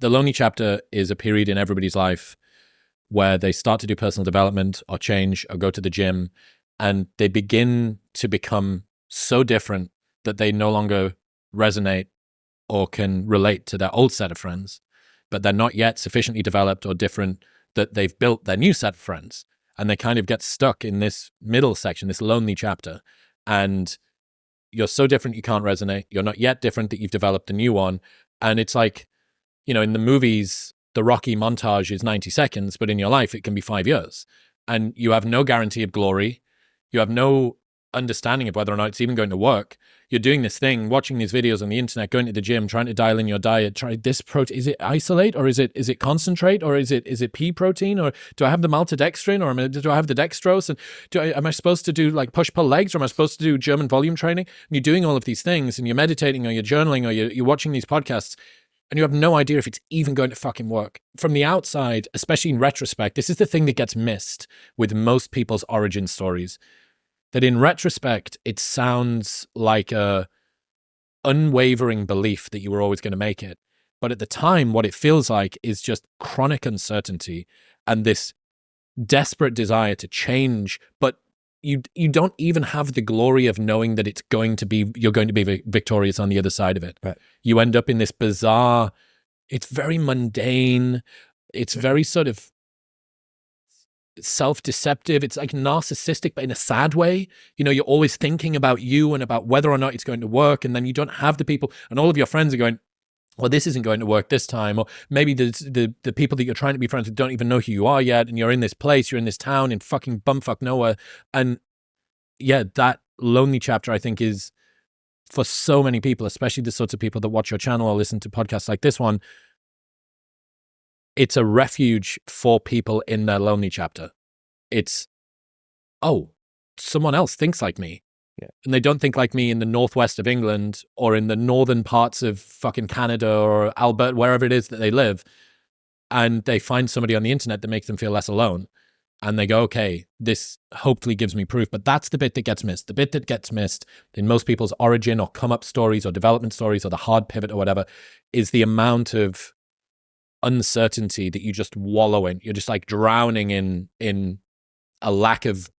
the lonely chapter is a period in everybody's life where they start to do personal development or change or go to the gym, and they begin to become so different that they no longer resonate or can relate to their old set of friends, but they're not yet sufficiently developed or different that they've built their new set of friends. And they kind of get stuck in this middle section, this lonely chapter. And you're so different you can't resonate. You're not yet different that you've developed a new one. And it's like, you know, in the movies, the Rocky montage is 90 seconds, but in your life, it can be 5 years. And you have no guarantee of glory. You have no understanding of whether or not it's even going to work. You're doing this thing, watching these videos on the internet, going to the gym, trying to dial in your diet, try this protein. Is it isolate, or is it concentrate, or is it pea protein, or do I have the maltodextrin, or do I have the dextrose? And am I supposed to do like push pull legs, or am I supposed to do German volume training? And you're doing all of these things, and you're meditating, or you're journaling, or you're watching these podcasts, and you have no idea if it's even going to fucking work. From the outside, especially in retrospect, this is the thing that gets missed with most people's origin stories. That in retrospect, it sounds like a unwavering belief that you were always going to make it. But at the time, what it feels like is just chronic uncertainty and this desperate desire to change. But you don't even have the glory of knowing that you're going to be victorious on the other side of it. Right. You end up in this bizarre, it's very mundane. It's very sort of self-deceptive. It's like narcissistic, but in a sad way. You know, you're always thinking about you and about whether or not it's going to work. And then you don't have the people, and all of your friends are going, well, this isn't going to work this time. Or maybe the people that you're trying to be friends with don't even know who you are yet. And you're in this place, you're in this town in fucking bumfuck nowhere. And yeah, that lonely chapter, I think, is for so many people, especially the sorts of people that watch your channel or listen to podcasts like this one, it's a refuge for people in their lonely chapter. It's, oh, someone else thinks like me. Yeah. And they don't think like me in the northwest of England or in the northern parts of fucking Canada or Alberta, wherever it is that they live. And they find somebody on the internet that makes them feel less alone. And they go, okay, this hopefully gives me proof. But that's the bit that gets missed. The bit that gets missed in most people's origin or come up stories or development stories or the hard pivot or whatever is the amount of uncertainty that you just wallow in. You're just like drowning in a lack of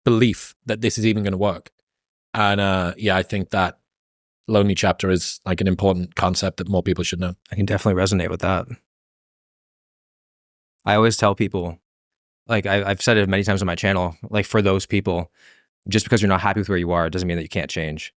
belief that this is even going to work. And yeah, I think that lonely chapter is like an important concept that more people should know. I can definitely resonate with that. I always tell people, like I've said it many times on my channel, like for those people, just because you're not happy with where you are, it doesn't mean that you can't change.